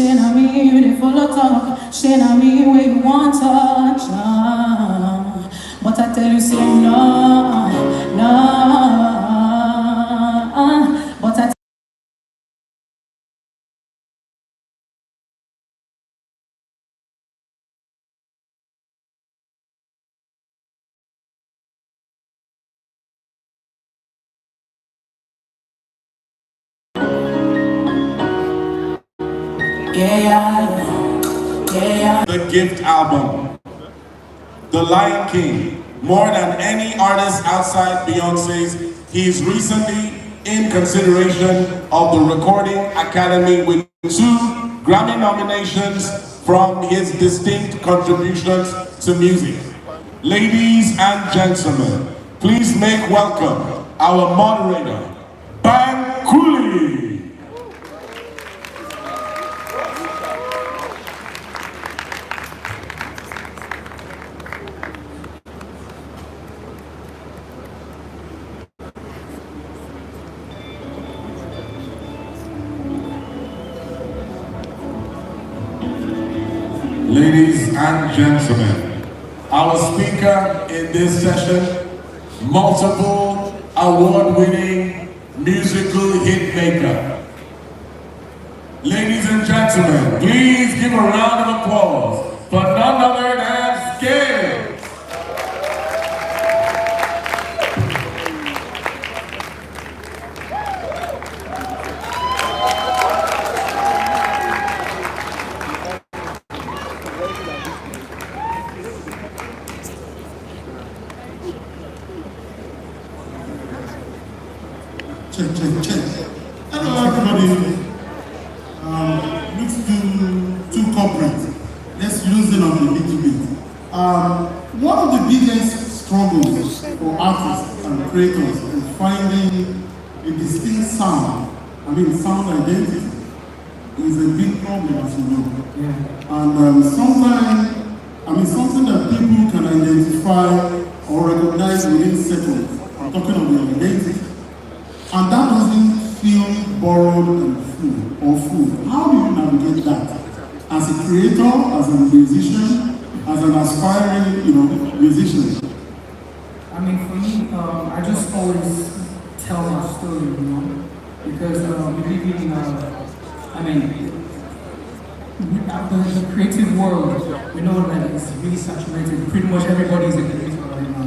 She na me beautiful talk. She na me where you want touch. But I tell you say no, no. But I The Gift album, The Lion King. More than any artist outside Beyonce's, he's recently in consideration of the Recording Academy with 2 Grammy nominations from his distinct contributions to music. Ladies and gentlemen, please make welcome our moderator, Ban Cooley. Ladies and gentlemen, our speaker in this session, multiple award-winning musical hit maker. Ladies and gentlemen, please give a round of applause for none other than Scales. Check. Hello everybody. Let's do 2 corporate. Let's loosen up a little bit. One of the biggest struggles for artists and creators is finding a distinct sound. Sound identity is a big problem, as you know. Yeah. And something that people can identify or recognize within seconds. I'm talking of the identity. And that doesn't feel borrowed and full. How do you navigate that? As a creator, as a musician, as an aspiring, musician? For me, I just always tell my story, because we live in, the creative world, we know that it's really saturated. Pretty much everybody is a creator right now,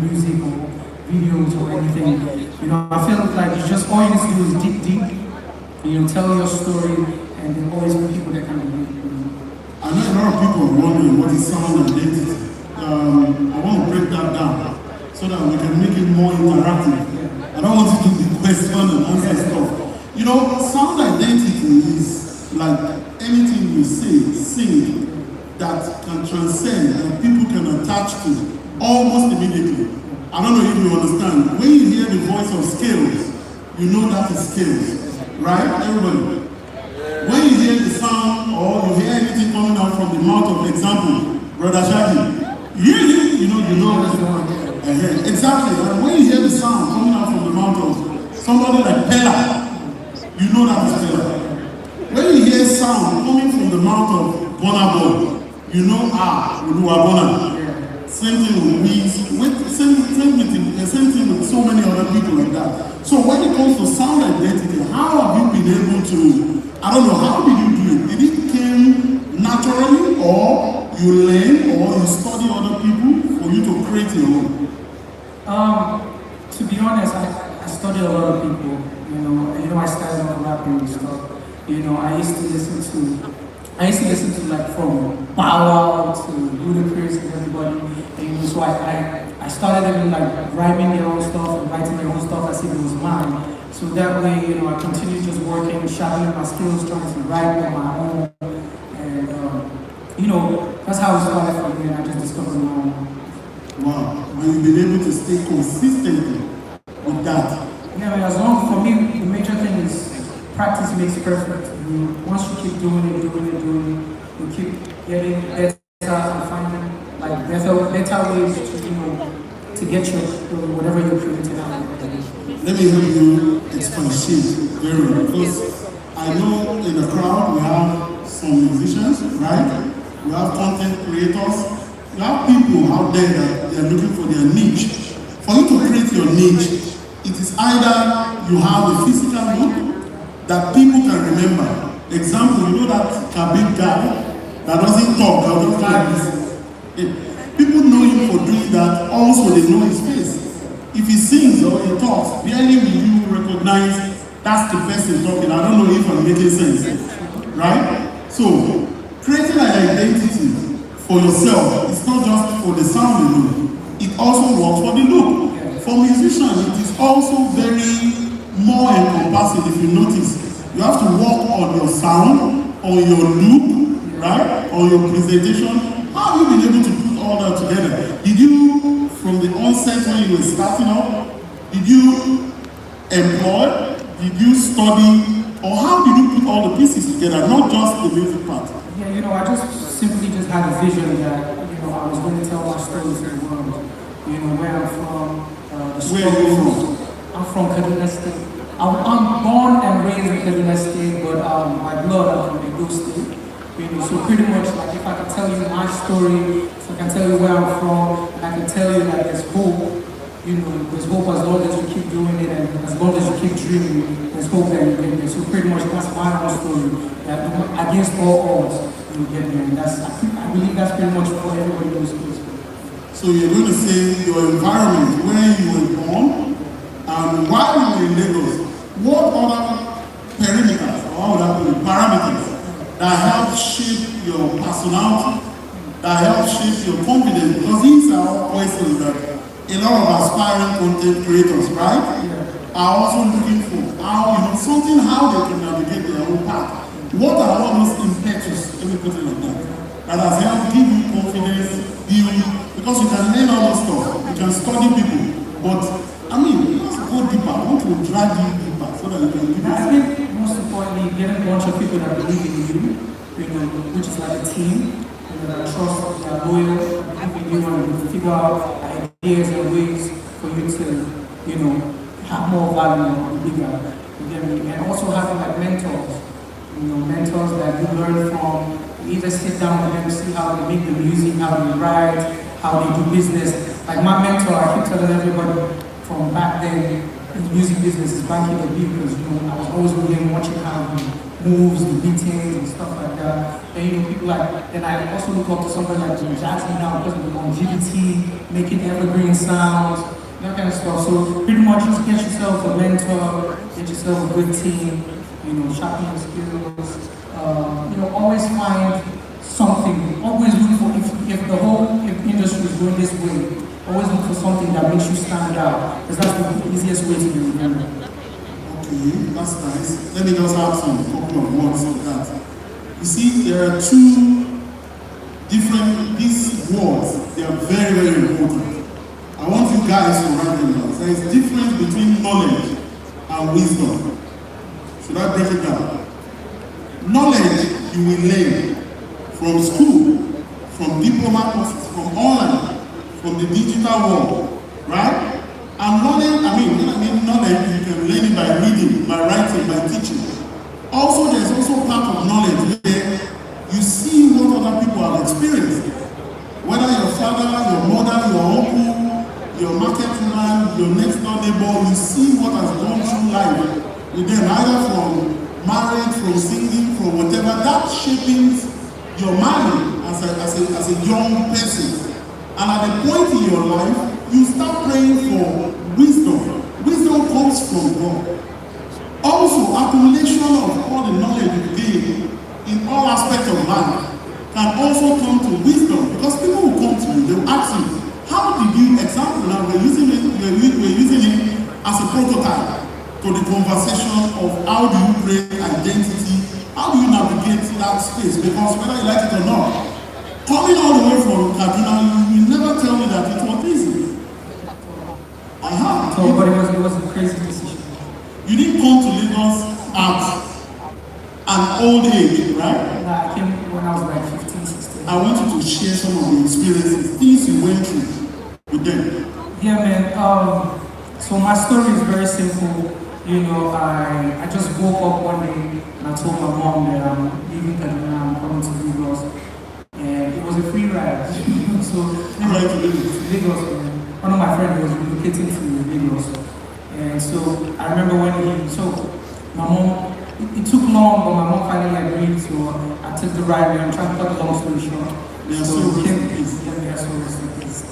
music or videos or anything. I feel like it's just all you need to do is dig deep, tell your story, and then always put people that kind of I know a lot of people are wondering what is sound identity. I want to break that down so that we can make it more interactive. I don't want to do the question and answer stuff. Sound identity is like anything you say, sing, that can transcend and people can attach to almost immediately. I don't know if you understand. When you hear the voice of Scales, you know that is Scales, right? Everybody. When you hear the sound or you hear anything coming out from the mouth of, example, Brother Shaggy, you know. Exactly. And when you hear the sound coming out from the mouth of somebody like Pella, you know that is Pella. When you hear sound coming from the mouth of Burna Boy, you know Oluwabona. Same thing with me, same thing with so many other people like that. So when it comes to sound identity, how have you been able to, how did you do it? Did it come naturally, or you learn, or you study other people for you to create your own? To be honest, I studied a lot of people, I started off rapping and stuff. I used to listen to like from Bow Wow to Ludacris and everybody. And so I started even like writing their own stuff and writing their own stuff as if it was mine. So that way, I continued just working, sharpening my skills, trying to write on my own. And, that's how it started for me, and I just discovered my own. Wow. And you've been able to stay consistently with that. Yeah, as long for me, the major thing is practice makes perfect. Once you keep doing it, you keep getting better and finding like better ways to get your whatever you're creating out. Let me help you expatiate very well, because I know in the crowd we have some musicians, right? We have content creators. We have people out there that they are looking for their niche. For you to create your niche, it is either you have a physical look that people can remember. Example, you know that Kabir guy that doesn't talk, that doesn't like this. People know him for doing that, also they know his face. If he sings or he talks, barely will you recognize that's the person talking. I don't know if I'm making sense, right? So, creating an identity for yourself is not just for the sound alone. It also works for the look. For musicians, it is also very more encompassing. If you notice, you have to work on your sound, on your look, right? On your presentation. How have you been able to put all that together? Did you, from the onset when you were starting up, did you employ? Did you study? Or how did you put all the pieces together, not just the music part? Yeah, you know, I just simply had a vision that, you know, I was going to tell my story to the world. You know, where I'm from, Where are you from? I'm from Kaduna State. I'm born and raised in Kaduna State, but my blood, I'm from Edo State. You know, so pretty much, like, if I can tell you my story, if I can tell you where I'm from, and I can tell you that there's hope, you know, there's hope as long as you keep doing it, and as long as you keep dreaming, there's hope that you get there. So pretty much that's my whole story, that against all odds, you get there. And that's, I believe that's pretty much for everybody who's supposed to. So you're going to say your environment, where you were born, and while you were in Lagos, what other perimeters, or parameters that help shape your personality, that help shape your confidence? Because these are all questions that a lot of aspiring content creators, right, are also looking for. How, you know, something, how they can navigate their own path. What are all those impetus, let me put it like that has helped give you confidence, because you can learn all those stuff, you can study people, but I mean, you have to go deeper. I want to drag you deeper so that you can give I think most importantly, getting a bunch of people that believe in you know, which is like a team, you know, that trust, that are loyal, believe in you, and figure out ideas and ways for you to, you know, have more value and bigger. And also having like mentors, you know, mentors that you learn from. You either sit down with them, see how they make the music, how they write, how they do business. Like my mentor, I keep telling everybody from back then in the music business is Banky the Beat, because, you know, I was always with him watching how he moves, the beatings and stuff like that. And, you know, people like, and I also look up to somebody like Jim Jackson now because of the longevity, making evergreen sounds, that kind of stuff. So pretty much just get yourself a mentor, get yourself a good team, you know, sharpen your skills. You know, always find something. Always look for, if the whole industry is going this way, always look for something that makes you stand out, because that's the easiest way to be remembered. Okay, that's nice. Let me just have some couple of words on that. You see, there are two different, these words, they are very, very important. I want you guys to write them down. There is a difference between knowledge and wisdom. Should I break it down? Knowledge you will learn from school, from diploma courses, from online, from the digital world, right? And knowledge, I mean knowledge you can learn it by reading, by writing, by teaching. Also, there's also part of knowledge where you see what other people have experienced. Whether your father, your mother, your uncle, your market man, your next door neighbor, you see what has gone through life with them, either from marriage, from singing, from whatever, that shaping your mind as a young person. And at a point in your life, you start praying for wisdom. Wisdom comes from God. Also, accumulation of all the knowledge you gain in all aspects of life can also come to wisdom, because people will come to you, they will ask you, how did you, example now, we're using it as a prototype to the conversation of how do you create identity, how do you navigate that space, because whether you like it or not, coming all the way from Kaduna, you will never tell me that it was easy. So, but it was a crazy decision. You didn't come to Lagos at an old age, right? Nah, I came when I was like 15, 16. I want you to share some of the experiences, things you went through with them. Yeah, man. So my story is very simple. I just woke up one day and I told my mom that I'm leaving Kaduna, I'm coming to Lagos. And it was a free ride. So, Right to Lagos. Lagos, one of my friends was relocating to Lagos. And so I remember my mom, it took long, but my mom finally agreed, so I took the ride, and I'm trying to cut the long story short. Yeah, So so we came, rest in peace.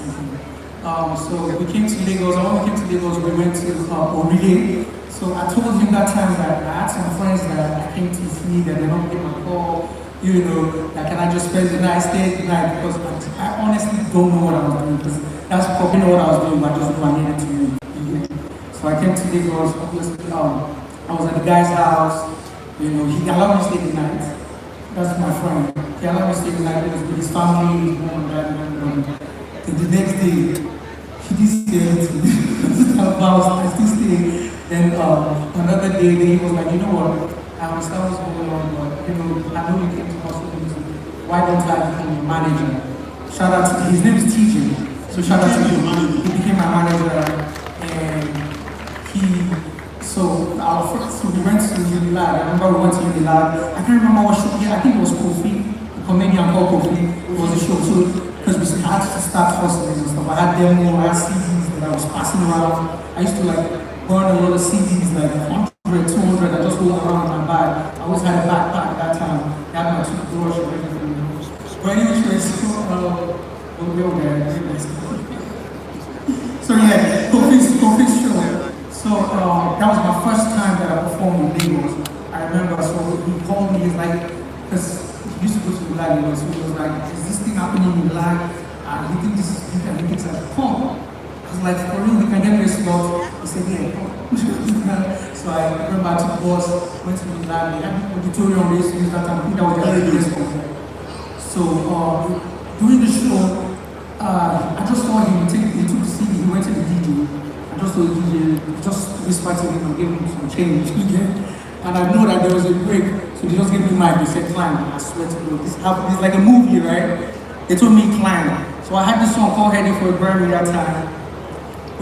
so we came to Lagos, and when we came to Lagos, we went to Orile. So I told him that time that I had some friends that I came to see that they're not getting my call, that can I just spend the night, stay the night, because I honestly don't know what I was doing, because that's probably not what I was doing, but I just knew I needed to do. So I came to Lagos, obviously, I was at the guy's house, he allowed me to stay the night. That's my friend. He allowed me to stay the night with his family, his mom and dad, and the next day, he didn't say anything about I still stay. Then another day, he was like, you know what, I understand what's going on, but I know you came to hospital, why don't I become your manager? Shout out to his name is TJ. So shout out to him. He became my manager, and so we went to Unilad. I remember we went to Unilad. I can't remember what show. Yeah, I think it was Kofi, a comedian called Kofi. It was a show. So because we had to start hustling and stuff. I had demo, I had CDs that I was passing around. I used to burn a lot of CDs, 100, 200. I just rolled around in my bag. I always had a backpack at that time. I had my toothbrush and everything. But anyway, so yeah, Kofi's show. So that was my first time that I performed in Lagos. I remember, so he called me, he's like, because he used to go to the live, so he was like, is this thing happening in live? You think this is big and he thinks like, come. I was like, for real, we can get me a slot. He said, yeah, come. So I remember I took the bus, went to the live, they had an auditorium race that time. I think that was the very best concert. So during the show, I just saw him, he took the CD, he went to the DJ. Just told the DJ, just whispered to him and gave him some change. And I know that there was a break, so they just gave me mic, they said climb. I swear to God, this happened, it's like a movie, right? They told me climb. So I had this song called Heading for a Grammy that time,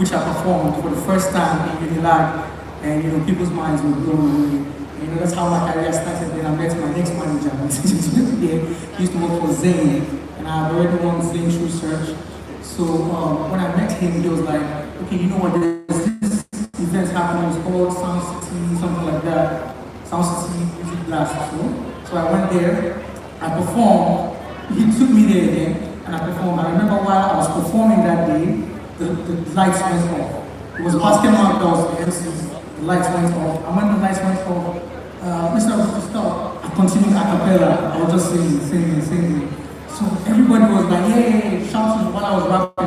which I performed for the first time in Unilad. And people's minds were blown away. And that's how my career started. Then I met my next manager. He used to work for Zane, and I had already won Zane True Search. So when I met him, he was like, okay, you know what, there's this event happening, it's called Sound City, something like that. Sound City Music Blast. So I went there, I performed, he took me there again, and I performed. I remember while I was performing that day, the lights went off. It was basketball that was the MC, the lights went off. And when the lights went off, Mr. Stop, I continued a cappella, I was just singing. So everybody was like, yeah, shouting while I was rapping.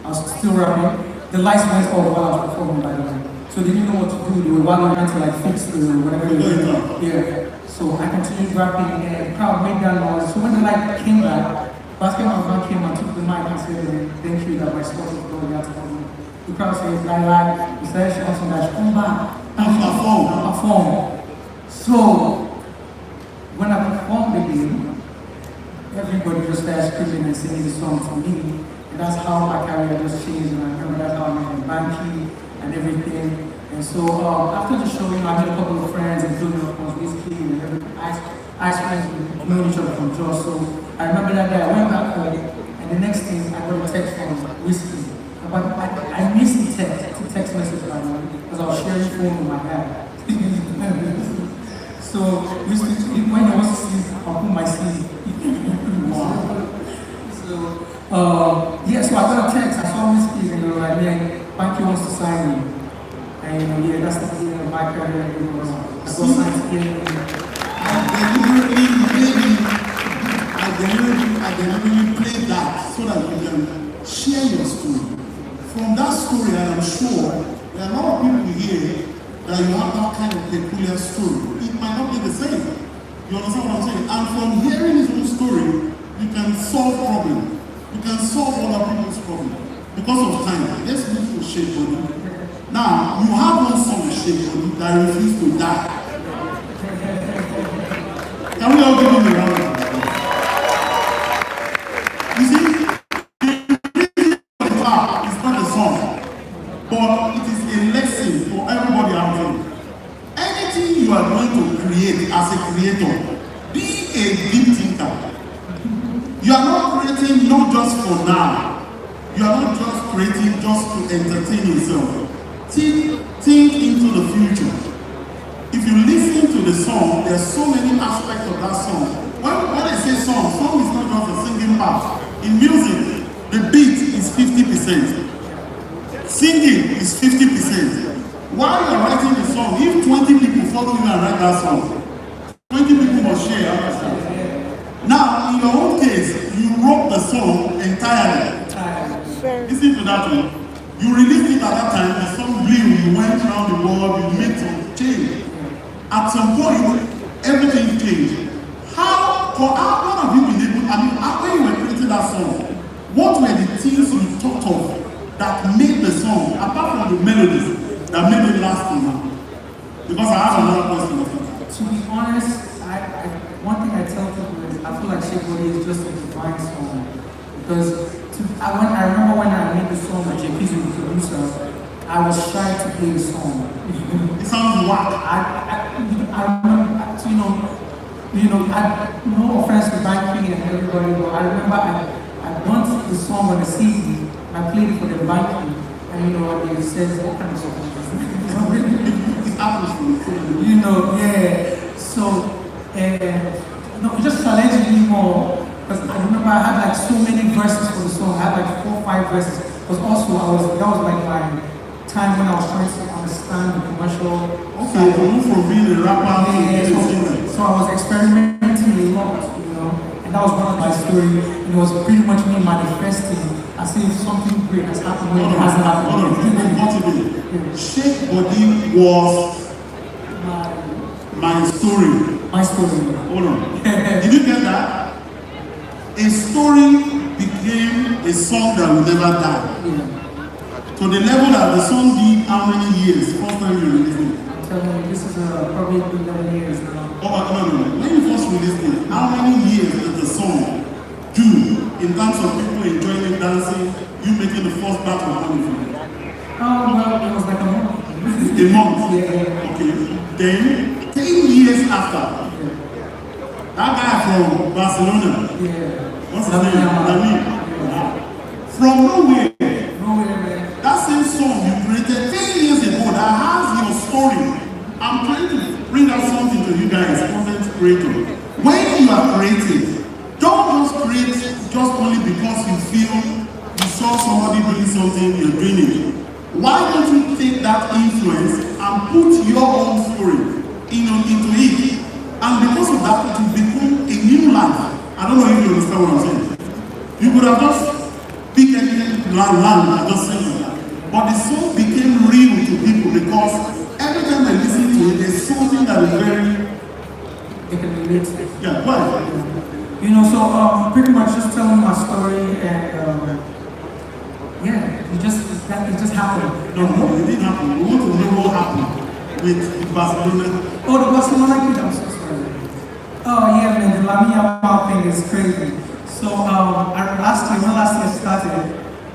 I was still rapping. The lights went off while I was performing, by the way. So they didn't know what to do. They were trying to fix the whatever they were. Yeah. So I continued rapping, and the crowd made that noise. So when the light came back, basketball man came and took the mic and said, thank you that my spot is going out to me. The crowd said, like, he started shouting that, come back, and perform. So when I performed again, everybody just started screaming and singing the song to me. And that's how my career just changed. And I remember that's how I met Banky and everything. And so after the show, I met a couple of friends, including of course Whiskey and everything. Ice friends, we know each other from Josh. So I remember that day I went back home, and the next thing I got a text from Whiskey. But I missed the text message by the way, because I was sharing phone with my dad. So Whiskey, when I was asleep, I'll put my sleep. So I got a text, I saw Whiskey, and they were like, man, Banky wants to sign me. And that's the beginning of my career. I got signed to get I deliberately played that so that you can share your story. From that story, I am sure there are a lot of people here that you have that kind of peculiar story. It might not be the same. You understand what I'm saying? And from hearing his own story, you can solve problems. You can solve other people's problems. Because of time, let's move to Shake Body. Now, you have one song, Shake Body, that refused to die. Can we all give him a round of applause? You see, it's not a song, but it is a lesson for everybody out there. create as a creator, be a deep thinker. You are not creating not just for now. You are not just creating just to entertain yourself. Think into the future. If you listen to the song, there are so many aspects of that song. When I say song is not just a singing part. In music, the beat is 50%. Singing is 50%. While you are writing the song, if 20 people follow you and write that song, 20 people must share that song. Now, in your own case, you wrote the song entirely. Listen to that one. You released it at that time, the song blew, you went around the world, you made some change. At some point, everything changed. How have you been able, when you were creating that song, what were the things you thought of that made the song, apart from the melodies, that made it last now? Because I have another question. To be honest, one thing I tell people is I feel like Shake Body is just a divine song. Because I remember when I made the song with JP, the producer, I was shy to play the song. It sounds whack. I remember, no offense to Banky and everybody, but I remember I burnt the song on the CD. I played it for the Banky, and they said, what kind of song is this? It happens to yeah. So, just challenging me more. Because I remember I had like so many verses for the song. I had like 4 or 5 verses. Because also that was like my time when I was trying to understand the commercial. Okay, you move from being a rapper to being a singer. So I was experimenting a lot, and that was one of my stories. And it was pretty much me manifesting as if something great has happened when it hasn't happened. Shake Body was my story. My story. Hold on. Did you get that? A story became a song that will never die. Yeah. To the level that the song did how many years? First time you released it? I'm telling you, this is probably 11 years now. Oh, no. When you first released it, how many years did the song do in terms of people enjoying it, dancing, you making the first batch of money from it? Well, it was like a month. A month? Yeah. Okay. Then, 10 years after, that guy from Barcelona, what's his name? Lamine. From nowhere, that same song you created 10 years ago that has your story. I'm trying to bring out something to you guys, content creator. When you are creating, don't just create just only because you feel you saw somebody doing something, you're doing it. Why don't you take that influence and put your own story into it? And because of that, it will become a new life. I don't know if you understand what I'm saying. You could have just picked any land and just said that. But the song became real to people because every time I listen to it, there's something that is very... They can relate to it. Yeah, why? So pretty much just telling my story and it just happened. No, it didn't happen. We want to know what happened with Barcelona. Oh, the Barcelona kid, I'm so sorry. Oh yeah, man, the Lamine Yamal thing is crazy. So when last year started,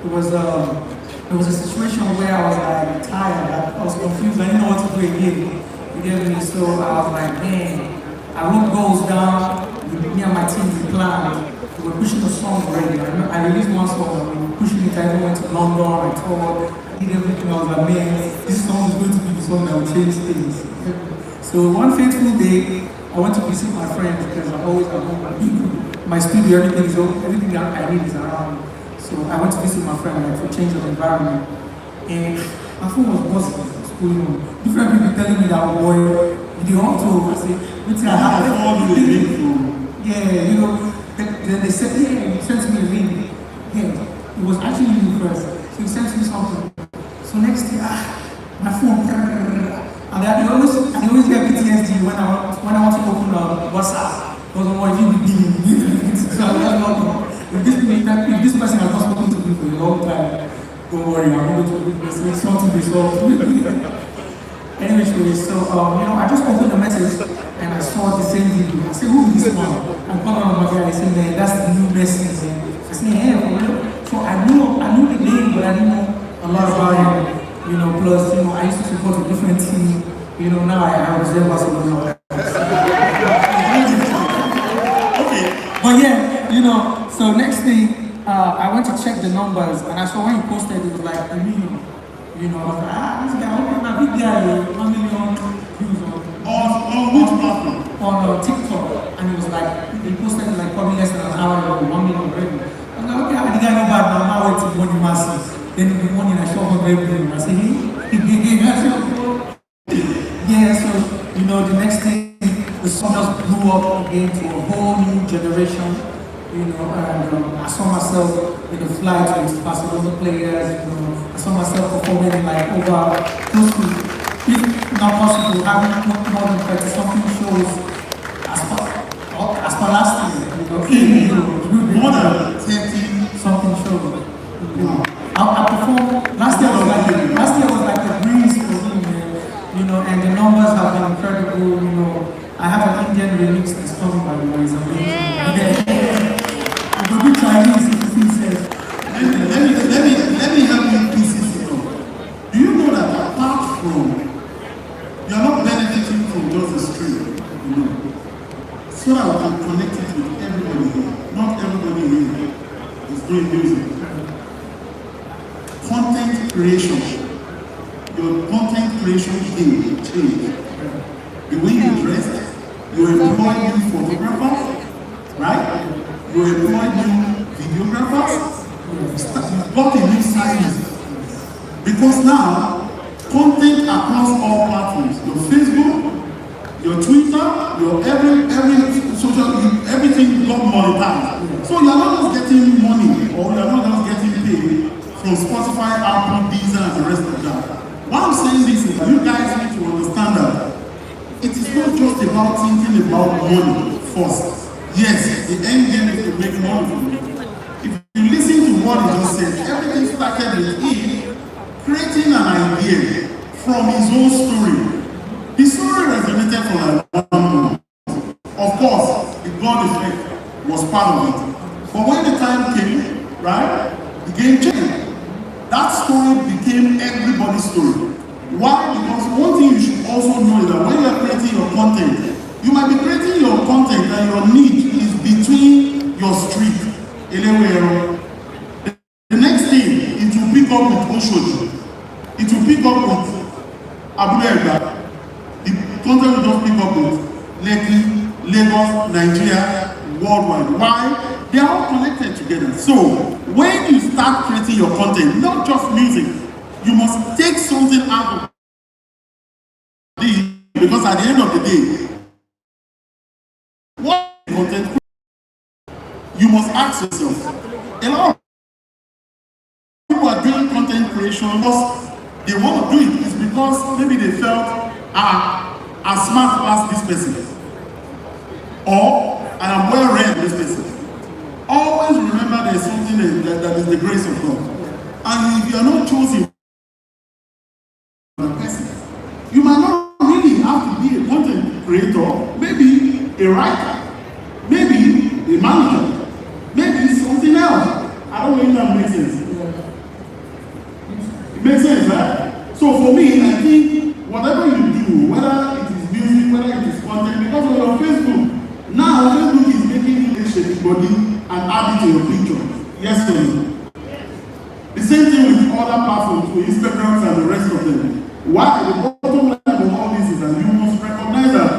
it was a situation where I was like tired, I was confused, I didn't know what to do again. You get me? So I was like, man, I wrote goals down, me and my team we planned. We were pushing the song already. I released one song, we were pushing it, I even went to London, I toured, I did everything. I was like, man, this song is going to be the song that will change things. So one fateful day, I went to visit my friends because I always have home. My studio, everything that I need is around. So I went to visit my friend for change of environment. And my phone was buzzing. What's going on? Different people telling me that, boy, they want to. I said, what's I have? Yeah, then they said, yeah, he sent me a link. Yeah, it was actually you first. So he sent me something. So next day, my phone. And I always get PTSD when I want to open WhatsApp. Because I'm like, so I was like, if this person has not spoken to me for a long time, don't worry, I'm going to make something resolved. Anyway, so I just opened the message and I saw the same video. I said, who is this one? I'm calling on my guy. I said, man, that's the new message. I said, hey, for real? So I knew the name, but I didn't know a lot about him. Plus, I used to support a different team. Now I was there Barcelona. So next thing, I went to check the numbers, and I saw when he posted it was like 1 million. You know, I was like, this guy, what kind of big guy? 1 million views On which platform? on TikTok, and he was like, he posted it like probably less than an hour ago, 1 million already. I was like, okay, I think I know bad now. Now wait till money masses. Then in the morning I show up very billion. I say, hey, yeah. So you know, the next thing, the song just blew up again to a whole new generation. You know, and I saw myself in the flight with Barcelona players. You know, I saw myself performing in like over close to, if not possible, having more than 30 something shows as per last year. You know, More than 30 something shows. You know, I performed last year was like a breeze for me, man. You know, and the numbers have been incredible. You know, I have an Indian remix that's coming, by the way. It's amazing. But we Chinese, if you say. Let me help you pieces it up. Do you know that apart from, you are not benefiting from just the stream, you know, so that we can connect it with everybody here. Not everybody here is doing music. Content creation. Your content creation game will change. The way you dress, you employ new photographers, right? You employ new videographers. You've got a new size. Because now, content across all platforms, your Facebook, your Twitter, your every social, everything got monetized. So you're not just getting money, or you're not just getting paid from Spotify, Apple, Deezer, and the rest of that. Why I'm saying this is that you guys need to understand that it is not just about thinking about money first. Yes, the end game is to make money. If you listen to what he just said, everything started with him creating an idea from his own story. His story resonated for like 1 month. Of course, the God effect was part of it. But when the time came, right, the game changed. That story became everybody's story. Why? Because one thing you should also know is that when you are creating your content, you might be creating your content and your need is between your street. The next thing, it will pick up with Oshodi. It will pick up with Abuja. The content will just pick up with Lekki, Lagos, Nigeria, worldwide. Why? They are all connected together. So, when you start creating your content, not just music, you must take something out of it, because at the end of the day, what content you must ask yourself. A lot of people are doing content creation because they want to do it. It's because maybe they felt as smart as this person, or I am well read this person. Always remember there is something that is the grace of God. And if you are not chosen a person, you might not really have to be a content creator, maybe a writer, maybe a manager, maybe something else. I don't know if that makes sense. It makes sense, right? So for me, I think whatever you do, whether it is music, whether it is content, because of your Facebook, now Facebook is making you a shaky body and add it to your picture. Yes or no? The same thing with other platforms, with Instagram and the rest of them. Why? The bottom line of all this is that you must recognize that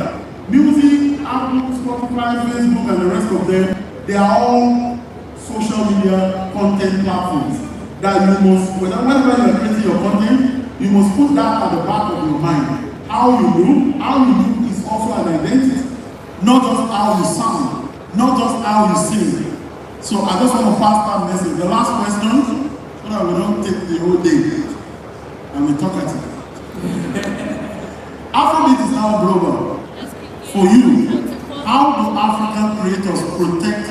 music, Apple, Spotify, Facebook, and the rest of them, they are all social media content platforms that you must, whenever you are creating your content, you must put that at the back of your mind. How you do is also an identity, not just how you sound, not just how you sing. So I just want to pass that message. The last question, so that we don't take the whole day and we talk at it. Afrobeat is now global. For you, how do African creators protect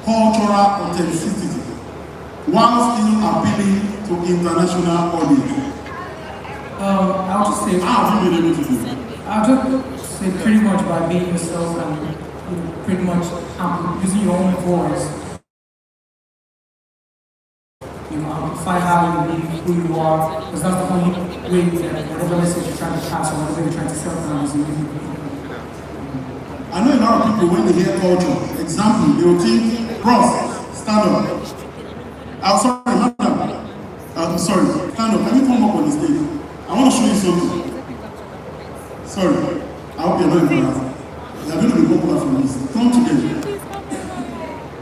cultural authenticity while still appealing to international audience? I'll just say, How have you been able to do that? I'll just say pretty much by being yourself and pretty much using your own voice. Amplify how you be, who you are, because that's the only way that whatever message you're trying to pass or whatever you're trying to sell from is music. I know a lot of people, when they hear culture, example, they will think, Ross, stand up. I'm sorry, madam. I'm sorry, stand up. Can you come up on the stage? I want to show you something. Sorry, I hope you're not embarrassed. They are going to be popular from this. Come together.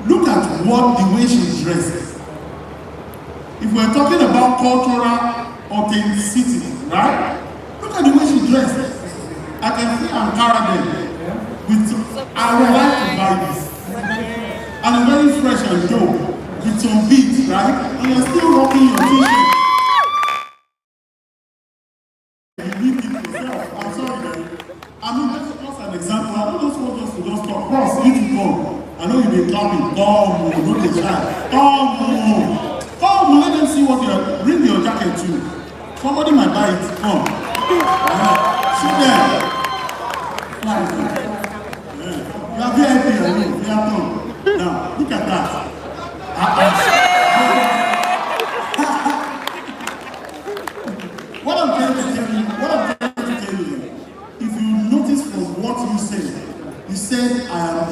Look at what the way she's dressed. If we're talking about cultural authenticity, right? Look at the way she's dressed. I can see Ankara there. I would like to buy this. And it's very fresh and dope. With some beats, right? And you're still rocking your t-shirt. You need it yourself. I'm sorry, man. I mean, that's just an example. I don't just want us to just talk. Cross, you to come. I know you've been clapping. Come on, don't be shy. Come on. Come on, let them see what you're. Bring your jacket too. Somebody might buy it. Come. Sit there. You are VIP, I know. You are come. Now, look at that. What I'm trying to tell you, if you notice from what you said I am a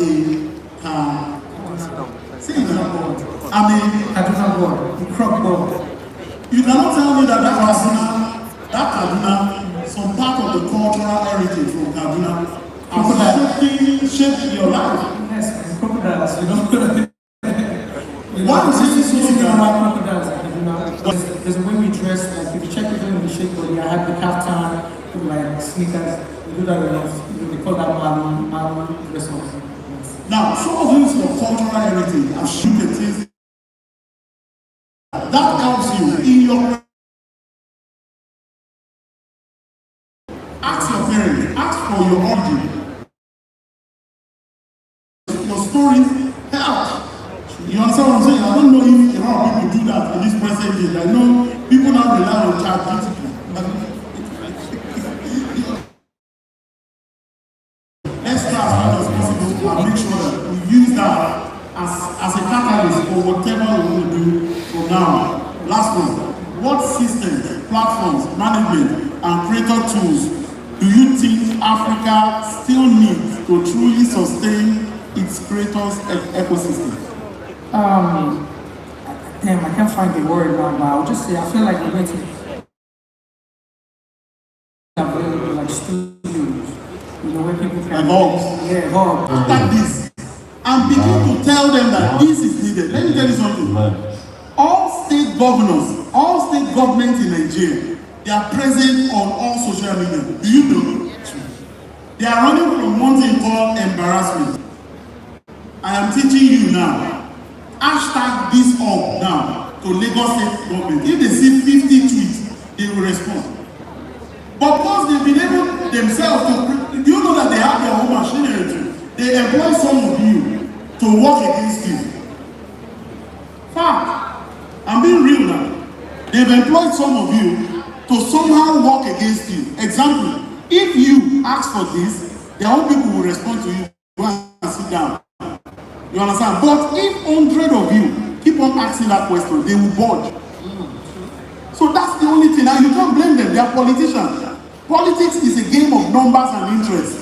say it now. I'm a Kaduna boy, the crop boy. You cannot tell me that Kaduna, some part of the cultural heritage from Kaduna, has shaped your life. Yes, crocodiles, you know. Why is it so about crocodiles? There's a way we dress. Like if you check it in the shape body, I have the kaftan, with my sneakers. We do that a lot. They call that man dress up. Now, some of these for cultural heritage have shaped the things that helps you in your. Ask your parents. Ask for your origin. Your story helps. You understand what I'm saying? I don't know if a lot of people do that in this present day. I know people now rely on ChatGPT. Let's try as much as possible and make sure that we use that as a catalyst for whatever we will do from now. Last one. What systems, platforms, management, and creator tools do you think Africa still needs to truly sustain its creators ecosystem? Damn, I can't find the word now, but I'll just say I feel like we're going to available like studios, you know, where people can Evolve. Yeah, evolve. Like this. And begin to tell them that this is needed. Let me tell you something. All state governors, all state governments in Nigeria, they are present on all social media. Do you know? They are running from one thing called embarrassment. I am teaching you now. Hashtag this up now to Lagos State government. If they see 50 tweets, they will respond. But because they've been able themselves to, do you know that they have their own machinery too? They employ some of you to work against you. Fact. I'm being real now. They've employed some of you to somehow work against you. Example, if you ask for this, their own people will respond to you. Go and sit down. You understand? But if 100 of you keep on asking that question, they will budge. So that's the only thing. Now you can't blame them. They are politicians. Politics is a game of numbers and interests.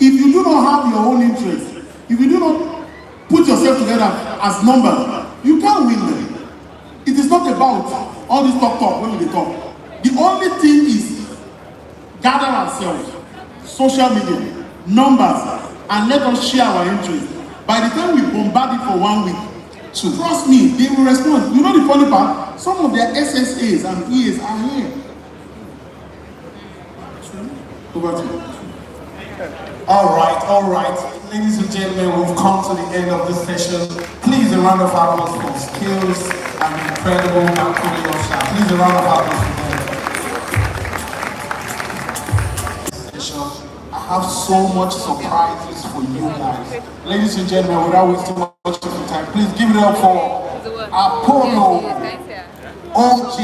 If you do not have your own interests, if you do not put yourself together as numbers, you can't win them. It is not about all this talk when we talk. The only thing is gather ourselves, social media, numbers, and let us share our interests. By the time we bombard it for 1 week, so trust me, they will respond. You know the funny part? Some of their SSAs and EAs are here. Over to you. All right. Ladies and gentlemen, we've come to the end of this session. Please a round of applause for skills and incredible Macaulay Usher. Please a round of applause for them. I have so much surprises for you guys. Ladies and gentlemen, without wasting much of your time, please give it up for Apollo OG.